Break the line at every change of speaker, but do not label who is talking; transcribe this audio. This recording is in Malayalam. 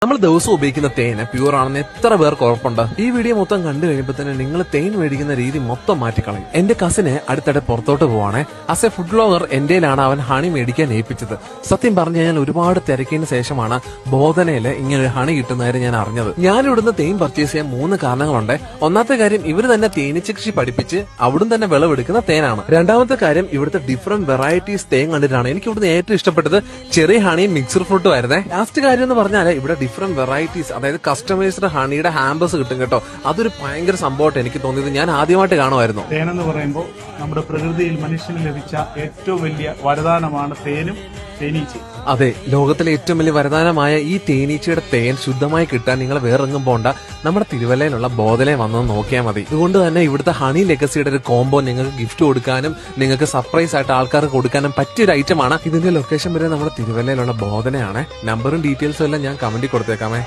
നമ്മൾ ദിവസം ഉപയോഗിക്കുന്ന തേന് പ്യൂർ ആണെന്ന് എത്ര പേർക്ക് ഉറപ്പുണ്ട്? ഈ വീഡിയോ മൊത്തം കണ്ടു കഴിയുമ്പോൾ തന്നെ നിങ്ങൾ തേൻ മേടിക്കുന്ന രീതി മൊത്തം മാറ്റിക്കളയും. എന്റെ കസിന് അടുത്തിടെ പുറത്തോട്ട് പോവാണേ. ആസ് എ ഫുഡ് ബ്ലോഗർ എന്റെയിലാണ് അവൻ ഹണി മേടിക്കാൻ ഏൽപ്പിച്ചത്. സത്യം പറഞ്ഞു കഴിഞ്ഞാൽ ഒരുപാട് തിരക്കിന് ശേഷമാണ് ബോധനയില് ഇങ്ങനെ ഒരു ഹണി കിട്ടുന്നതായി ഞാൻ അറിഞ്ഞത്. ഞാൻ ഇവിടുന്ന് തേൻ പർച്ചേസ് ചെയ്യാൻ 3 കാരണങ്ങളുണ്ട്. ഒന്നാമത്തെ കാര്യം, ഇവര് തന്നെ തേനീച്ച കൃഷി പഠിപ്പിച്ച് അവിടുന്ന് തന്നെ വിളവെടുക്കുന്ന തേനാണ്. രണ്ടാമത്തെ കാര്യം, ഇവിടുത്തെ ഡിഫറെന്റ് വെറൈറ്റീസ് തേൻ കണ്ടിട്ടാണ് എനിക്ക് ഇവിടുന്ന് ഏറ്റവും ഇഷ്ടപ്പെട്ടത് ചെറിയ ഹണിയും മിക്സർ ഫ്രൂട്ടും ആയിരുന്നേ. ലാസ്റ്റ് കാര്യം എന്ന് പറഞ്ഞാൽ ഇവിടെ ഡിഫറെന്റ് വെറൈറ്റീസ്, അതായത് കസ്റ്റമൈസ്ഡ് ഹണിയുടെ ഹാമ്പേഴ്സ് കിട്ടും കേട്ടോ. അതൊരു ഭയങ്കര സംഭവമായിട്ട് എനിക്ക് തോന്നിയത്. ഞാൻ ആദ്യമായിട്ട് കാണുമായിരുന്നു.
തേനെന്ന് പറയുമ്പോൾ നമ്മുടെ പ്രകൃതിയിൽ മനുഷ്യന് ലഭിച്ച ഏറ്റവും വലിയ വരദാനമാണ് തേനും തേനീച്ചയും.
അതെ, ലോകത്തിലെ ഏറ്റവും വലിയ വരദാനമായ ഈ തേനീച്ചയുടെ തേൻ ശുദ്ധമായി കിട്ടാൻ നിങ്ങൾ വേറെങ്ങും പോണ്ട, നമ്മുടെ തിരുവല്ലയിലുള്ള ബോധലയം വന്നത് നോക്കിയാൽ മതി. അതുകൊണ്ട് തന്നെ ഇവിടുത്തെ ഹണി ലെഗസിയുടെ ഒരു കോംബോ നിങ്ങൾക്ക് ഗിഫ്റ്റ് കൊടുക്കാനും നിങ്ങൾക്ക് സർപ്രൈസ് ആയിട്ട് ആൾക്കാർക്ക് കൊടുക്കാനും പറ്റിയൊരു ഐറ്റമാണ്. ഇതിന്റെ ലൊക്കേഷൻ വരെ നമ്മുടെ തിരുവല്ലയിലുള്ള ബോധനയാണ്. നമ്പറും ഡീറ്റെയിൽസും എല്ലാം ഞാൻ കമന്റിൽ കൊടുത്തേക്കാമേ.